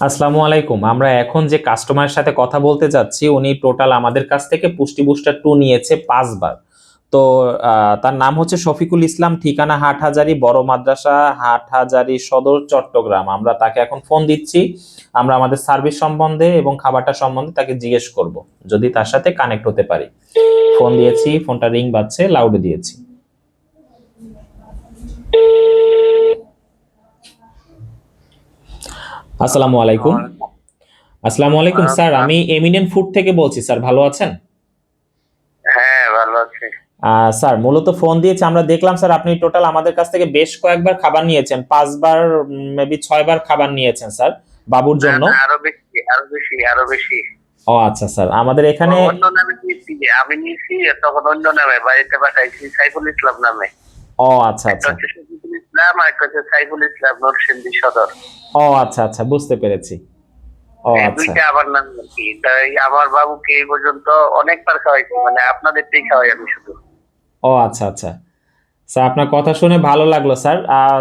আসসালামু আলাইকুম। আমরা এখন যে কাস্টমারের সাথে কথা বলতে যাচ্ছি উনি টোটাল আমাদের কাছ থেকে পুষ্টি বুস্টার 2 নিয়েছে 5 বার। তো তার নাম হচ্ছে শফিকুল ইসলাম, ঠিকানা হাটহাজারী বড় মাদ্রাসা, হাটহাজারী সদর, চট্টগ্রাম। আমরা তাকে এখন ফোন দিচ্ছি। আমরা আমাদের সার্ভিস সম্বন্ধে এবং খাবারটা সম্বন্ধে তাকে জিজ্ঞেস করব, যদি তার সাথে কানেক্ট হতে পারি। ফোন দিয়েছি, ফোনটা রিং বাজছে, লাউডে দিয়েছি। আসসালামু আলাইকুম। আসসালামু আলাইকুম স্যার, আমি এমিনেন্ট ফুড থেকে বলছি। স্যার ভালো আছেন? হ্যাঁ, ভালো আছি। স্যার মূলত ফোন দিয়েছি, আমরা দেখলাম স্যার আপনি টোটাল আমাদের কাছ থেকে বেশ কয়েকবার খাবার নিয়েছেন, 5 বার মেবি 6 বার খাবার নিয়েছেন স্যার বাবুর না, জন্য। না, আরো বেশি, আরো বেশি, আরো বেশি। ও আচ্ছা স্যার, আমাদের এখানে অন্য নামে নিয়েছি, আমি নিয়েছি তখন অন্য নামে বাড়িতে পাঠাইছি সাইফুল ইসলাম নামে। ও আচ্ছা একটা আচ্ছা। হচ্ছে শফিকুল ইসলাম আর একটা হচ্ছে সাইফুল ইসলাম, নরসিংদী সদর। ও আচ্ছা আচ্ছা, বুঝতে পেরেছি। ও এই আচ্ছা। দুইটা আমার নাম আর কি। তাই আমার বাবুকে এই পর্যন্ত অনেকবার খাওয়াইছি, মানে আপনাদেরটাই খাওয়াই আমি শুধু। ও আচ্ছা আচ্ছা স্যার, আপনার কথা শুনে ভালো লাগলো স্যার।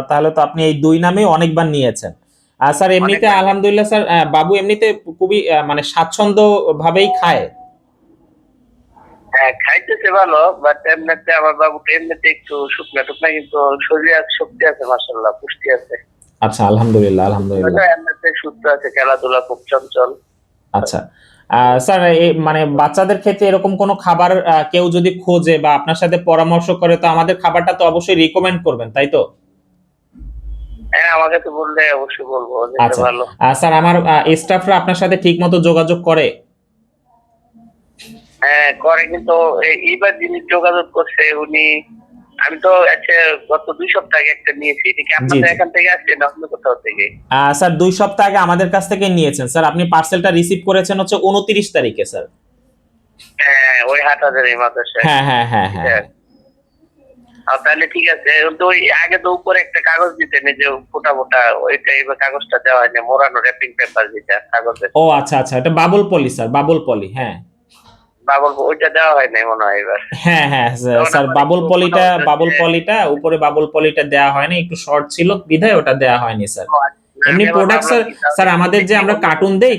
তাহলে তো আপনি এই দুই নামেই অনেকবার নিয়েছেন। আর স্যার এমনিতে অনেকবার নিয়েছি। আলহামদুলিল্লাহ স্যার, বাবু এমনিতে খুবই মানে স্বাচ্ছন্দ্য ভাবেই খায়। হ্যাঁ, খাইতেছে ভালো, বাট এমনিতে আমার বাবুকে এমনিতে একটু শুকনা টুকনা, কিন্তু শরীরে শক্তি আছে, মাশাআল্লাহ, পুষ্টি আছে। আচ্ছা, আলহামদুলিল্লাহ আলহামদুলিল্লাহ। এমনিতে সুস্থ আছে, খেলাধুলা খুব চঞ্চল। আচ্ছা। স্যার মানে বাচ্চাদের ক্ষেত্রে এরকম কোনো খাবার কেউ যদি খোঁজে বা আপনার সাথে পরামর্শ করে, তো আমাদের খাবারটা তো অবশ্যই রিকমেন্ড করবেন, তাই তো? হ্যাঁ, আমাকে তো বললে অবশ্যই বলবো, যেটা আচ্ছা। ভালো। স্যার আমার স্টাফরা আপনার সাথে ঠিকমতো যোগাযোগ করে? হ্যাঁ, করে, কিন্তু এইবার যিনি যোগাযোগ করছে উনি, আমি তো আচ্ছা গত 2 সপ্তাহ আগে একটা নিয়েছি, এটা কি জি আপনাদের জি। এখান থেকে আসছে না অন্য কোথাও থেকে? স্যার 2 সপ্তাহ আগে আমাদের কাছ থেকে নিয়েছেন স্যার, আপনি পার্সেলটা রিসিভ করেছেন হচ্ছে 29 তারিখে স্যার। হ্যাঁ, ওই হাটহাজারী মাদ্রাসায়। হ্যাঁ হ্যাঁ হ্যাঁ হ্যাঁ এটা হ্যাঁ। তাহলে ঠিক আছে। তো ওই আগে তো উপরে একটা কাগজ দিতেন, এই যে ফোটা ফোটা, ওইটা এবার কাগজটা দেওয়া হয়নি, মোড়ানো র্যাপিং পেপার যেটা কাগজের। ও আচ্ছা আচ্ছা, এটা বাবুল পলি স্যার, বাবুল পলি, হ্যাঁ। বাবল ওইটা দেওয়া হয় নাই মনে হয় এবার। হ্যাঁ হ্যাঁ তখন স্যার, আমার বাবুল একটু মনে পলিটা, হতো বাবুল যে পলিটা উপরে, বাবুল পলিটা দেওয়া হয়নি, একটু শর্ট ছিল বিধায় ওটা দেওয়া হয়নি স্যার। এমনি আমি আবার প্রোডাক্ট ভাবলাম স্যার, কি তাহলে স্যার আমাদের যে দেখি আমরা অন্য কার্টুন কোনো দেই,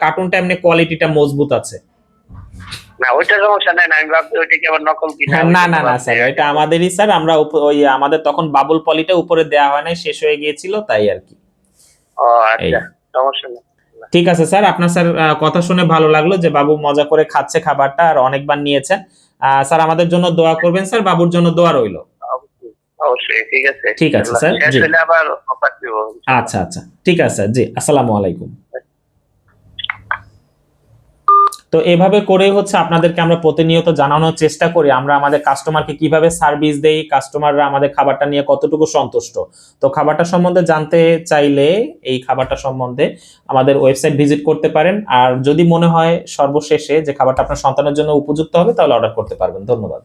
কার্টুনটা এমনি কোয়ালিটিটা মজবুত আছে। না, ওইটা সমস্যা নাই না, আমি ভাবছি ওইটা কি আবার নকল কিনা, হ্যাঁ, ওই না জন্য না না ভাবছি স্যার, আগে এটা বলবো। আমাদেরই স্যার, আমরা ওই আমাদের তখন বাবুল পলিটা উপরে দেওয়া হয় নাই, শেষ হয়ে গিয়েছিল তাই আর কি। ও এই আচ্ছা, সমস্যা নেই। ঠিক আছে স্যার, আপনার স্যার কথা শুনে ভালো লাগলো যে বাবু মজা করে খাচ্ছে খাবারটা আর অনেকবার নিয়েছেন। স্যার আমাদের জন্য দোয়া করবেন স্যার, বাবুর জন্য দোয়া রইলো। অবশ্যই, অবশ্যই, ঠিক আছে, ঠিক আছে ইনশাল্লাহ স্যার, শেষ জি। হলে আবার অফার দিব ইনশাল্লাহ। আচ্ছা আচ্ছা, ঠিক আছে স্যার, জি, আসসালামু আলাইকুম। তো এভাবে করেই হচ্ছে আপনাদেরকে আমরা প্রতিনিয়ত জানানোর চেষ্টা করি আমরা আমাদের কাস্টমারকে কিভাবে সার্ভিস দেই, কাস্টমাররা আমাদের খাবারটা নিয়ে কতটুকু সন্তুষ্ট। তো খাবারটা সম্বন্ধে জানতে চাইলে এই খাবারটা সম্বন্ধে আমাদের ওয়েবসাইট ভিজিট করতে পারেন, আর যদি মনে হয় সর্বশেষে যে খাবারটা আপনার সন্তানের জন্য উপযুক্ত হবে তাহলে অর্ডার করতে পারবেন। ধন্যবাদ।